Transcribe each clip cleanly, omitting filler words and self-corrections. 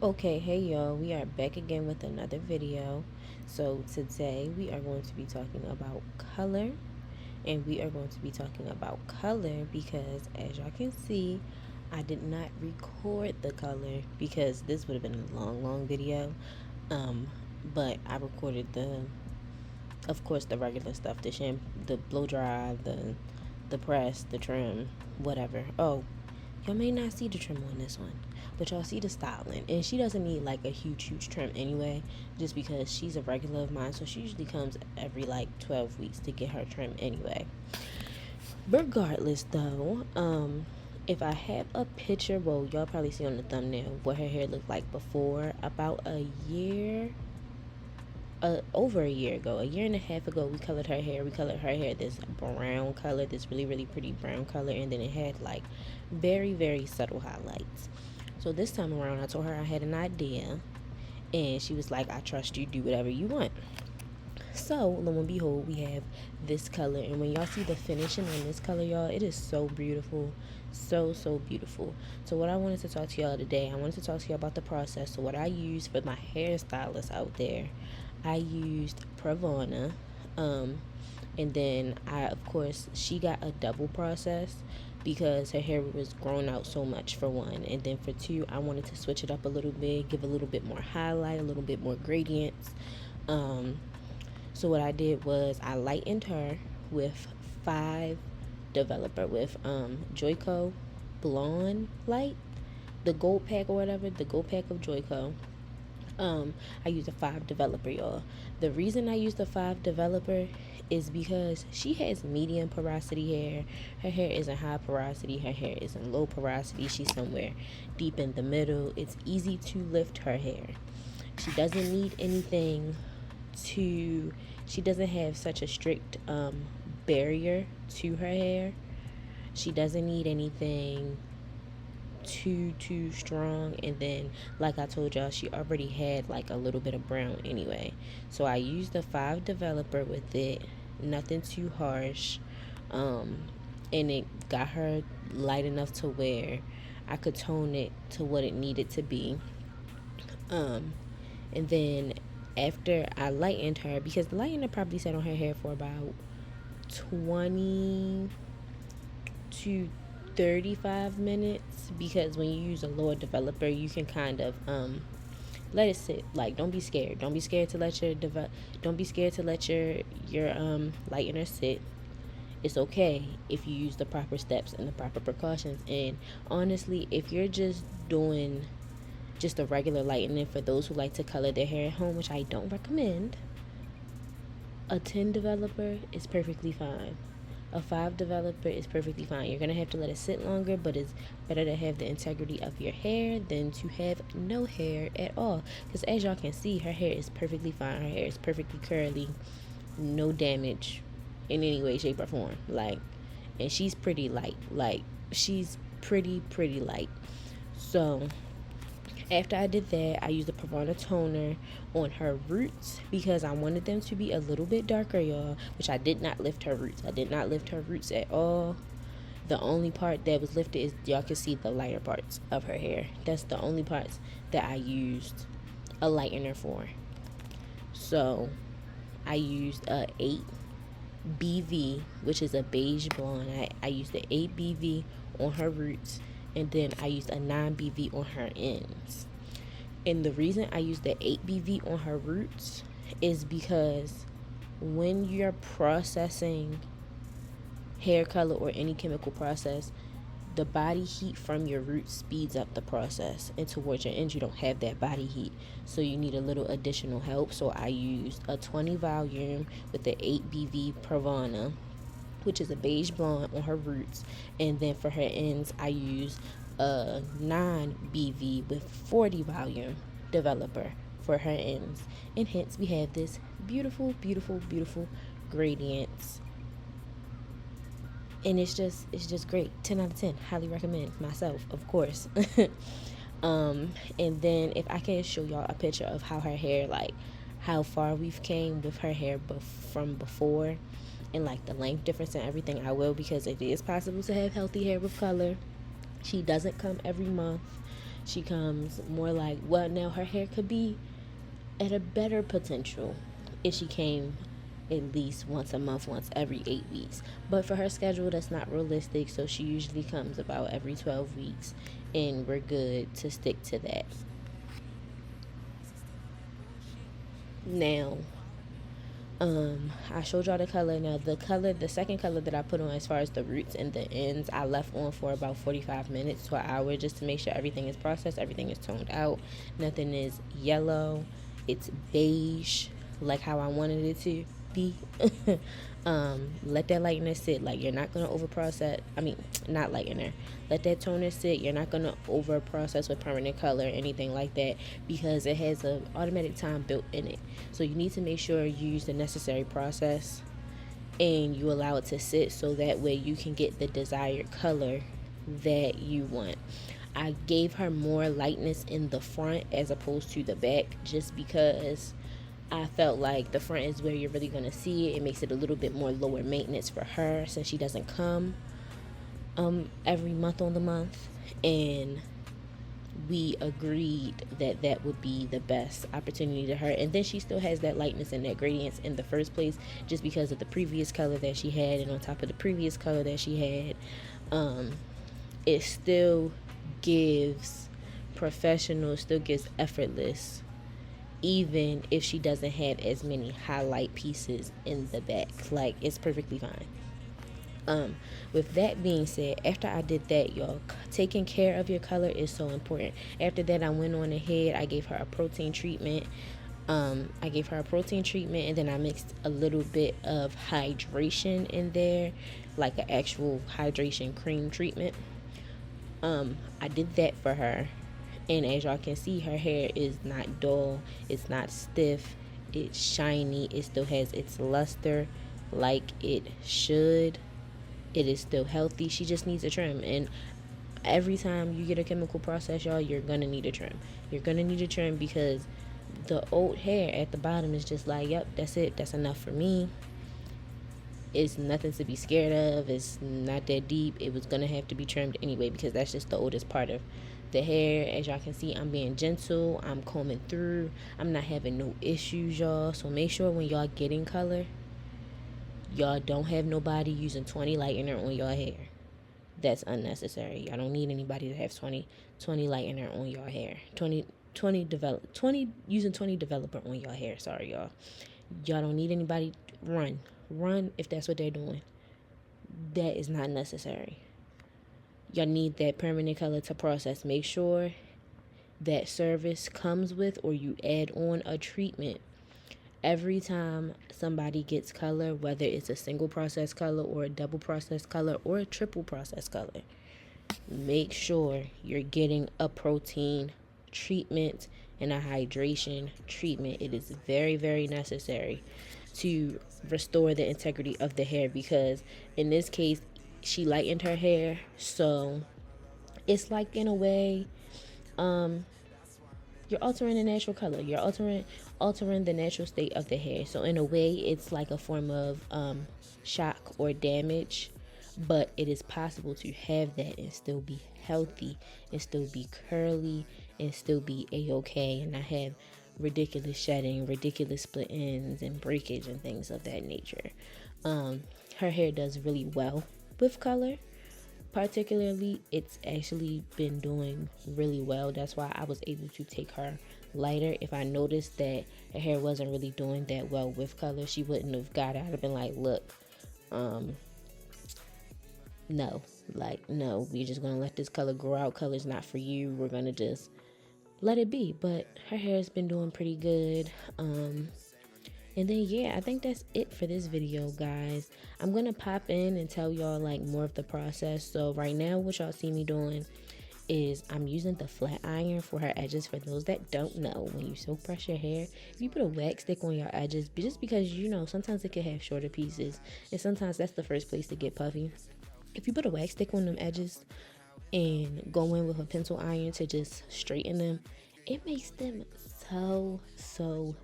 Okay, hey y'all, we are back again with another video. So today we are going to be talking about color, and we are going to be talking about color because as y'all can see, I did not record the color because this would have been a long video. Um, but I recorded of course, the regular stuff, the shampoo, the blow dry, the press, the trim, whatever. Oh, y'all may not see the trim on this one, but y'all see the styling. And she doesn't need like a huge trim anyway, just because she's a regular of mine. So she usually comes every like 12 weeks to get her trim anyway. Regardless though, if I have a picture, well, y'all probably see on the thumbnail what her hair looked like before. About a year, over a year ago, a year and a half ago, we colored her hair. We colored her hair this brown color, this really pretty brown color, and then it had like very subtle highlights. So this time around, I told her I had an idea, and she was like, I trust you, do whatever you want. So lo and behold, we have this color, and when y'all see the finishing on this color, y'all, it is so beautiful, so beautiful. So what I wanted to talk to y'all today, I wanted to talk to y'all about the process. So what I use for my hairstylists out there, I used Pravana, and then of course, she got a double process because her hair was growing out so much, for one, and then for two, I wanted to switch it up a little bit, give a little bit more highlight, a little bit more gradients. So what I did was I lightened her with 5 developer with Joico Blonde Light, the gold pack or whatever, the gold pack of Joico. I used a 5 developer, y'all. The reason I used the 5 developer is because she has medium porosity hair. Her hair isn't high porosity, her hair isn't low porosity. She's somewhere deep in the middle. It's easy to lift her hair. She doesn't need anything she doesn't have such a strict barrier to her hair. She doesn't need anything too strong, and then like I told y'all, she already had like a little bit of brown anyway. So I used the 5 developer with it, nothing too harsh, and it got her light enough to where I could tone it to what it needed to be. And then after I lightened her, because the lightener probably sat on her hair for about 20 to 35 minutes, because when you use a lower developer, you can kind of let it sit. Like, don't be scared to let your lightener sit. It's okay if you use the proper steps and the proper precautions. And honestly, if you're just doing just a regular lightening, for those who like to color their hair at home, which I don't recommend, a 10 developer is perfectly fine. A 5 developer is perfectly fine. You're going to have to let it sit longer, but it's better to have the integrity of your hair than to have no hair at all. Because as y'all can see, her hair is perfectly fine. Her hair is perfectly curly. No damage in any way, shape, or form. Like, and she's pretty light. Like, she's pretty light. So after I did that, I used a Pravana toner on her roots because I wanted them to be a little bit darker, y'all, which I did not lift her roots. I did not lift her roots at all. The only part that was lifted is y'all can see the lighter parts of her hair. That's the only parts that I used a lightener for. So I used a 8 BV, which is a beige blonde. I used the 8 BV on her roots, and then I used a 9 BV on her ends. And the reason I used the 8 BV on her roots is because when you're processing hair color or any chemical process, the body heat from your roots speeds up the process, and towards your ends you don't have that body heat, so you need a little additional help. So I used a 20 volume with the 8 BV Pravana, which is a beige blonde, on her roots, and then for her ends I used a 9 BV with 40 volume developer for her ends, and hence we have this beautiful gradients, and it's just great. 10 out of 10. Highly recommend, myself, of course. And then if I can show y'all a picture of how her hair, like how far we've came with her hair from before, and like the length difference and everything, I will, because it is possible to have healthy hair with color. She doesn't come every month. She comes more like, well, now her hair could be at a better potential if she came at least once a month, once every 8 weeks. But for her schedule, that's not realistic. So she usually comes about every 12 weeks, and we're good to stick to that. Now, I showed y'all the color. Now the second color that I put on as far as the roots and the ends, I left on for about 45 minutes to an hour just to make sure everything is processed, everything is toned out, nothing is yellow, it's beige like how I wanted it to be. Let that lightener sit. Like, you're not gonna over process. I mean, not lightener. Let that toner sit. You're not gonna over process with permanent color or anything like that, because it has an automatic time built in it. So you need to make sure you use the necessary process and you allow it to sit, so that way you can get the desired color that you want. I gave her more lightness in the front as opposed to the back, just because I felt like the front is where you're really going to see it. It makes it a little bit more lower maintenance for her, since she doesn't come every month on the month. And we agreed that that would be the best opportunity to her. And then she still has that lightness and that gradients in the first place, just because of the previous color that she had. And on top of the previous color that she had, it still gives professional, still gives effortless, even if she doesn't have as many highlight pieces in the back. Like, it's perfectly fine. With that being said, after I did that, y'all, taking care of your color is so important. After that, I went on ahead, I gave her a protein treatment. And then I mixed a little bit of hydration in there, like an actual hydration cream treatment. I did that for her, and as y'all can see, her hair is not dull, it's not stiff, it's shiny, it still has its luster like it should. It is still healthy. She just needs a trim. And every time you get a chemical process, y'all, you're gonna need a trim. You're gonna need a trim, because the old hair at the bottom is just like, yep, that's it, that's enough for me. It's nothing to be scared of. It's not that deep. It was gonna have to be trimmed anyway, because that's just the oldest part of the hair. As y'all can see, I'm being gentle, I'm combing through, I'm not having no issues, y'all. So make sure when y'all getting color, y'all don't have nobody using 20 lightener on your hair. That's unnecessary. Y'all don't need anybody to have 20 lightener on your hair. 20 using 20 developer on your hair. Sorry, y'all. Y'all don't need anybody. Run if that's what they're doing. That is not necessary. Y'all need that permanent color to process. Make sure that service comes with, or you add on, a treatment every time somebody gets color, whether it's a single process color or a double process color or a triple process color. Make sure you're getting a protein treatment and a hydration treatment. It is very, very necessary to restore the integrity of the hair, because in this case, she lightened her hair, so it's like, in a way, you're altering the natural color. You're altering the natural state of the hair. So in a way, it's like a form of shock or damage, but it is possible to have that and still be healthy, and still be curly, and still be a-okay, and not have ridiculous shedding, ridiculous split ends, and breakage and things of that nature. Her hair does really well with color. Particularly, it's actually been doing really well. That's why I was able to take her lighter. If I noticed that her hair wasn't really doing that well with color, she wouldn't have got it. I'd have been like, look, no, we're just gonna let this color grow out. Color's not for you. We're gonna just let it be. But her hair has been doing pretty good. And then, yeah, I think that's it for this video, guys. I'm going to pop in and tell y'all, like, more of the process. So right now, what y'all see me doing is I'm using the flat iron for her edges. For those that don't know, when you soak brush your hair, if you put a wax stick on your edges, just because, you know, sometimes it can have shorter pieces, and sometimes that's the first place to get puffy. If you put a wax stick on them edges and go in with a pencil iron to just straighten them, it makes them so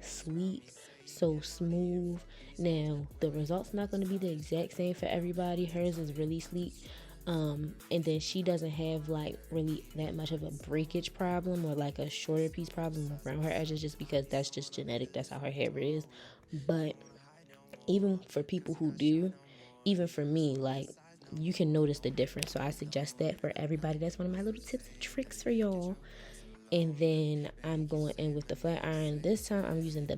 sweet, so smooth. Now, the result's not going to be the exact same for everybody. Hers is really sleek. And then she doesn't have like really that much of a breakage problem or like a shorter piece problem around her edges, just because that's just genetic. That's how her hair is. But even for people who do, even for me, like, you can notice the difference. So I suggest that for everybody. That's one of my little tips and tricks for y'all. And then I'm going in with the flat iron. This time I'm using the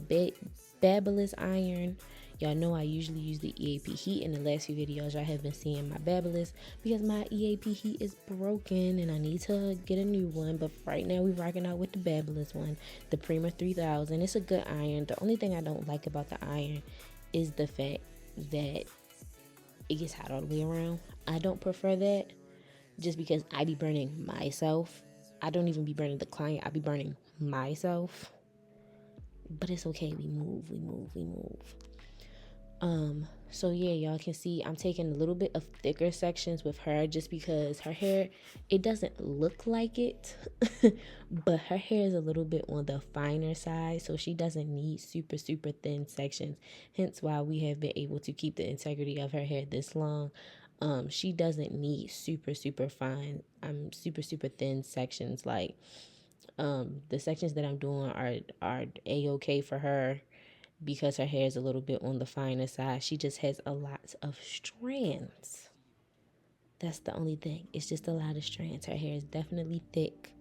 Babyliss iron. Y'all know I usually use the EAP heat. In the last few videos y'all have been seeing my Babyliss because my EAP heat is broken and I need to get a new one. But right now we're rocking out with the Babyliss one, the Prima 3000. It's a good iron. The only thing I don't like about the iron is the fact that it gets hot all the way around. I don't prefer that, just because I be burning myself. I don't even be burning the client, I be burning myself. But it's okay, we move, we move, we move. So yeah, y'all can see I'm taking a little bit of thicker sections with her, just because her hair, it doesn't look like it, but her hair is a little bit on the finer side, so she doesn't need super super thin sections. Hence why we have been able to keep the integrity of her hair this long. She doesn't need super super fine, super super thin sections. Like, the sections that I'm doing are a-okay for her, because her hair is a little bit on the finer side. She just has a lot of strands. That's the only thing. It's just a lot of strands. Her hair is definitely thick.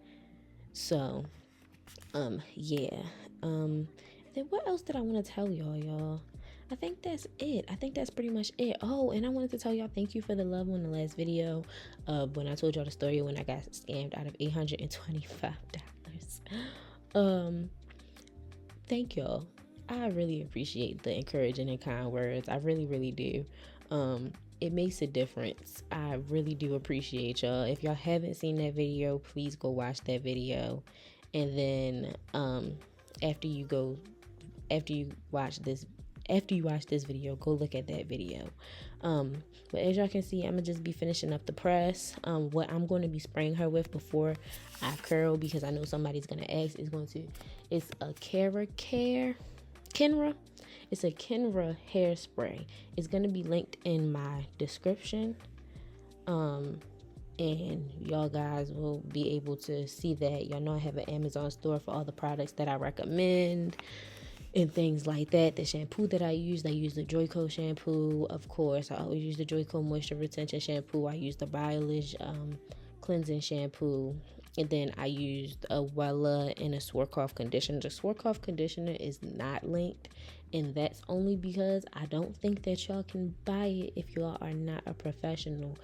So, yeah. Then what else did I want to tell y'all? I think that's it. I think that's pretty much it. Oh, and I wanted to tell y'all thank you for the love on the last video of when I told y'all the story when I got scammed out of $825. Thank y'all. I really appreciate the encouraging and kind words. I really, really do. It makes a difference. I really do appreciate y'all. If y'all haven't seen that video, please go watch that video. And then after you go after you watch this video, go look at that video. But as y'all can see, I'm gonna just be finishing up the press. What I'm going to be spraying her with before I curl, because I know somebody's gonna ask, it's a Kenra. It's a Kenra hairspray. It's gonna be linked in my description. And y'all guys will be able to see that. Y'all know I have an Amazon store for all the products that I recommend and things like that. The shampoo that I use the Joico shampoo, of course. I always use the Joico moisture retention shampoo. I use the Biolish cleansing shampoo, and then I used a Wella and a Swarkoff conditioner. The Swarkoff conditioner is not linked, and that's only because I don't think that y'all can buy it if y'all are not a professional.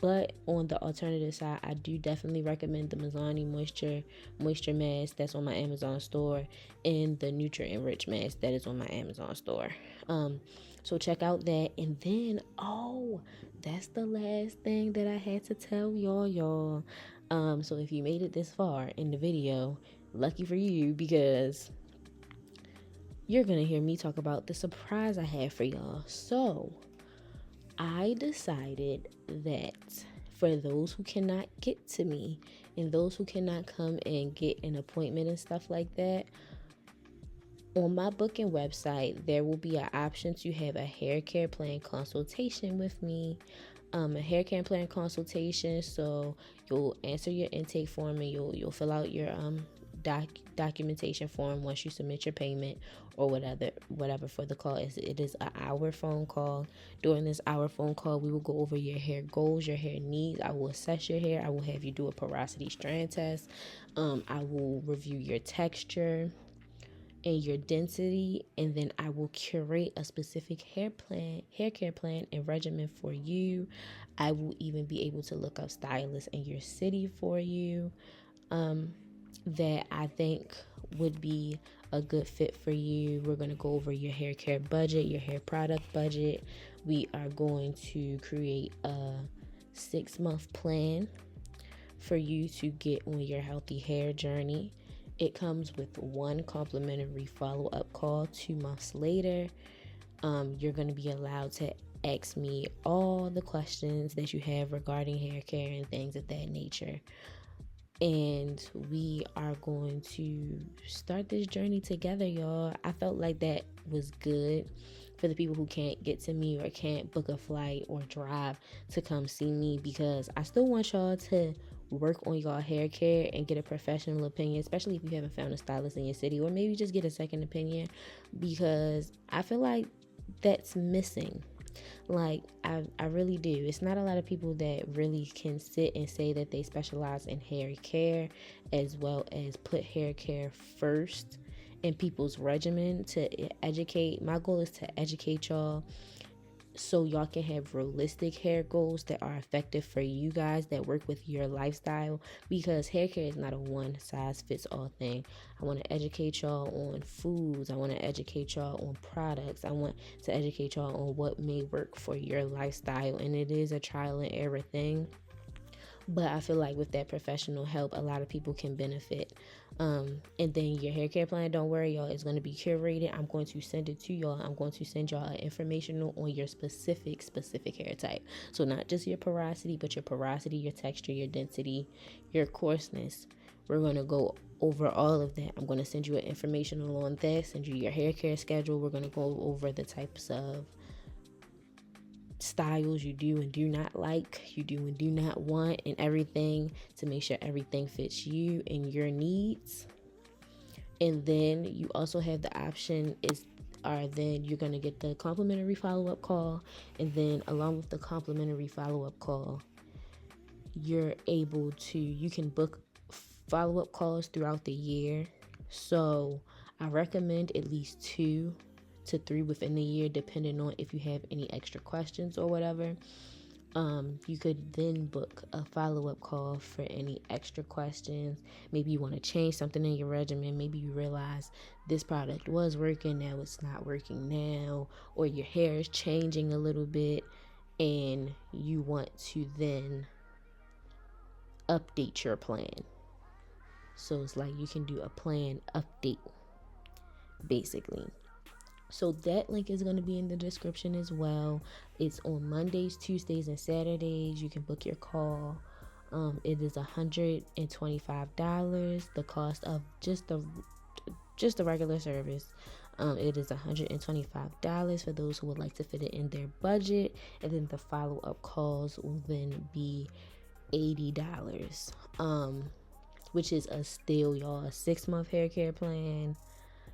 But on the alternative side, I do definitely recommend the Mizani moisture mask that's on my Amazon store, and the Nutrient Rich mask that is on my Amazon store. So check out that. And then, that's the last thing that I had to tell y'all. So if you made it this far in the video, lucky for you, because you're gonna hear me talk about the surprise I have for y'all. So I decided that for those who cannot get to me and those who cannot come and get an appointment and stuff like that, on my booking website, there will be an option to have a hair care plan consultation with me. A hair care plan consultation. So you'll answer your intake form, and you'll fill out your documentation form once you submit your payment or whatever for the call. It is an hour phone call. During this hour phone call, we will go over your hair goals, your hair needs. I will assess your hair. I will have you do a porosity strand test. I will review your texture and your density, and then I will curate a specific hair care plan and regimen for you. I will even be able to look up stylists in your city for you that I think would be a good fit for you. We're going to go over your hair care budget, your hair product budget. We are going to create a 6-month plan for you to get on your healthy hair journey. It comes with one complimentary follow-up call 2 months later. You're going to be allowed to ask me all the questions that you have regarding hair care and things of that nature. And we are going to start this journey together, y'all. I felt like that was good. for the people who can't get to me or can't book a flight or drive to come see me, because I still want y'all to work on y'all hair care and get a professional opinion, especially if you haven't found a stylist in your city, or maybe just get a second opinion, because I feel like that's missing. Like, I really do. It's not a lot of people that really can sit and say that they specialize in hair care, as well as put hair care first in people's regimen to educate. My goal is to educate y'all so y'all can have realistic hair goals that are effective for you guys, that work with your lifestyle, because hair care is not a one size fits all thing. I want to educate y'all on foods. I want to educate y'all on products. I want to educate y'all on what may work for your lifestyle, and it is a trial and error thing. But I feel like with that professional help, a lot of people can benefit. And then your hair care plan, don't worry, y'all, it's going to be curated. I'm going to send it to y'all. I'm going to send y'all an informational on your specific hair type. So not just your porosity, but your porosity, your texture, your density, your coarseness. We're going to go over all of that. I'm going to send you an informational on that, send you your hair care schedule. We're going to go over the types of styles you do and do not like, you do and do not want, and everything, to make sure everything fits you and your needs. And then you also have the option then you're going to get the complimentary follow-up call, and then along with the complimentary follow-up call, you can book follow-up calls throughout the year. So I recommend at least 2 to 3 within the year, depending on if you have any extra questions or whatever. You could then book a follow-up call for any extra questions. Maybe you want to change something in your regimen. Maybe you realize this product was working, now it's not working now, or your hair is changing a little bit and you want to then update your plan. So it's like you can do a plan update, basically. So that link is going to be in the description as well. It's on Mondays, Tuesdays, and Saturdays. You can book your call. It is $125. The cost of just the regular service. It is $125 for those who would like to fit it in their budget. And then the follow-up calls will then be $80. Which is a steal, y'all. A 6-month hair care plan,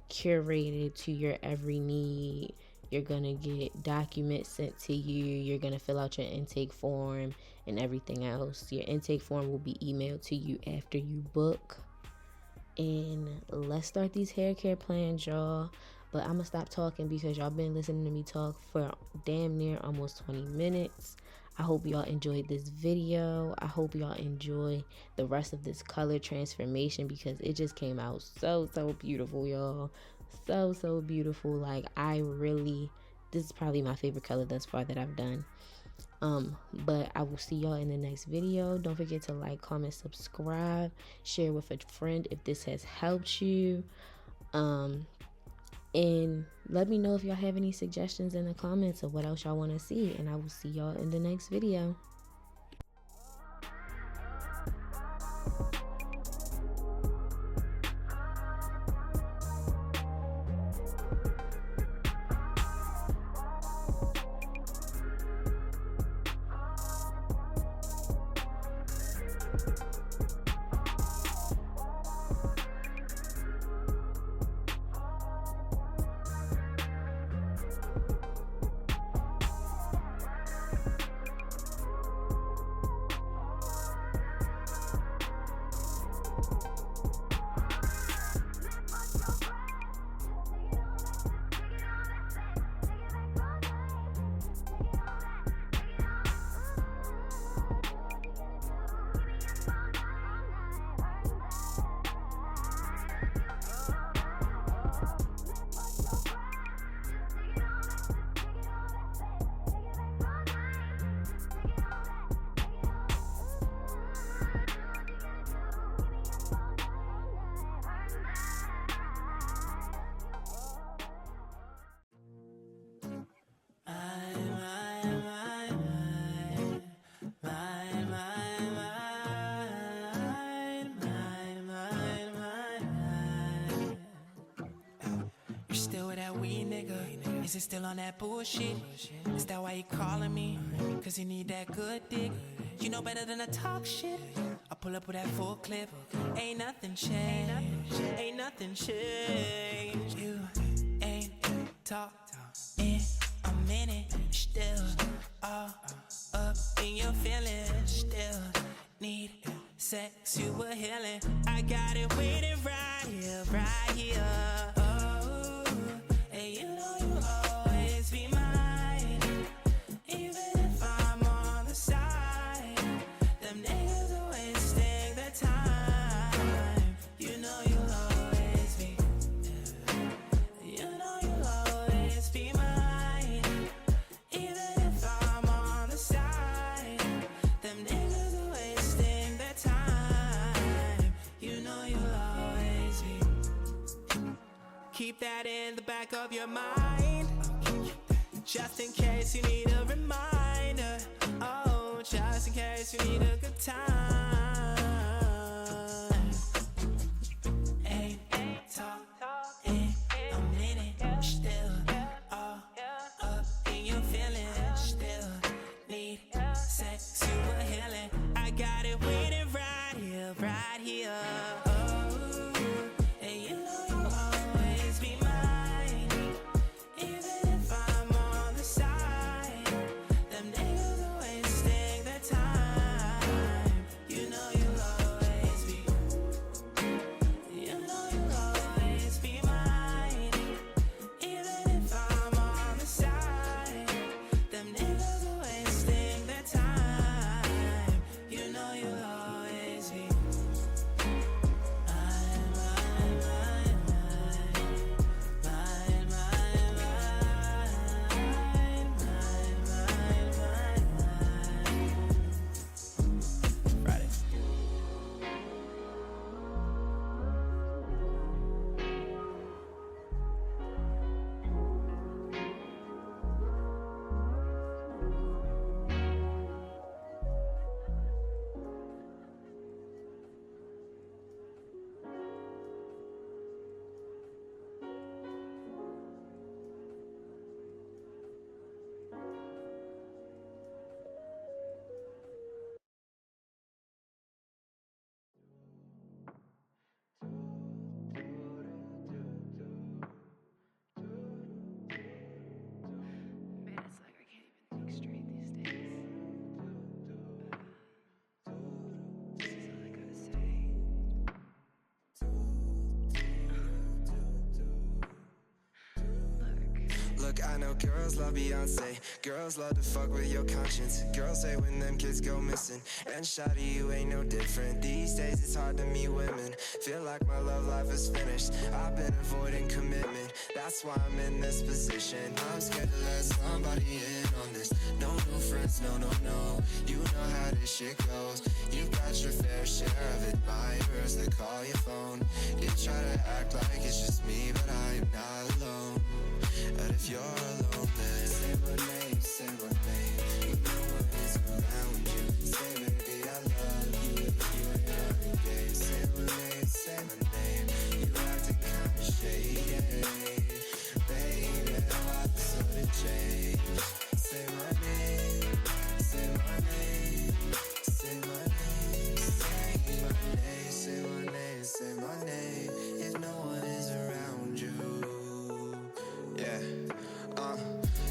curated to your every need. You're gonna get documents sent to you. You're gonna fill out your intake form and everything else. Your intake form will be emailed to you after you book. And let's start these hair care plans, y'all. But I'm gonna stop talking because y'all been listening to me talk for damn near almost 20 minutes. I hope y'all enjoyed this video. I hope y'all enjoy the rest of this color transformation, because it just came out so beautiful, y'all. So beautiful. Like, this is probably my favorite color thus far that I've done. But I will see y'all in the next video. Don't forget to like, comment, subscribe, share with a friend if this has helped you. And let me know if y'all have any suggestions in the comments of what else y'all want to see. And I will see y'all in the next video. Is it still on that bullshit? Is that why you calling me? Cause you need that good dick. You know better than to talk shit. I pull up with that full clip. Ain't nothing changed. Ain't nothing changed. You ain't talked in a minute. Still all up in your feelings. Still need sex, you were healing. I got it waiting right here, right here. Oh, and you know you'll always be mine. Even if I'm on the side, them niggas are wasting their time. You know you'll always be, you know you'll always be mine. Even if I'm on the side, them niggas are wasting their time. You know you'll always be. Keep that in the back of your mind, just in case you need a reminder. Oh, just in case you need a good time. Ain't talk in a minute. Still all up in your feelings. Still need sex, you were healing. I got it waiting right here, right here. Oh, and you know you'll always be mine. Even if I'm on the side, them niggas are wasting their time. You know you'll always be, you know you'll always be mine. Even if I'm on the side, them niggas are wasting their time. You know you'll always be mine, mine, mine, mine, mine, mine, mine, mine, mine. Friday. Man, it's like I can't even think straight these days. This is all I gotta say. Look, I know girls love Beyonce. Girls love to fuck with your conscience. Girls say when them kids go missing. And shawty, you ain't no different. These days it's hard to meet women. Feel like my love life is finished. I've been avoiding commitment. That's why I'm in this position. I'm scared to let somebody in on this. No new friends, no, no, no. You know how this shit goes. You got your fair share of admirers that call your phone. You try to act like it's just me, but I am not alone. And if you're alone, then say my name, say my name. You know what is around you. Say, baby, I love you. If you ain't every day, say my name, say my name. You acting kinda shady, baby. Why the sudden change? Say my name, say my name, say my name, say my name, say my name, say my name. If no one is around you. Yeah,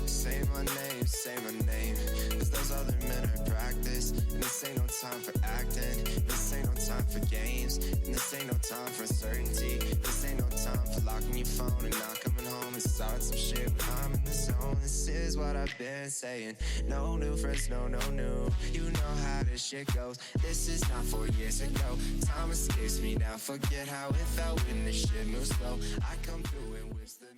say my name, say my name. Cause those other men are practice. And this ain't no time for acting. This ain't no time for games. And this ain't no time for uncertainty. This ain't no time for locking your phone and not coming home and start some shit when I'm in the zone. This is what I've been saying. No new friends, no, no new. You know how this shit goes. This is not 4 years ago. Time escapes me now. Forget how it felt when this shit moves slow. I come through and whips the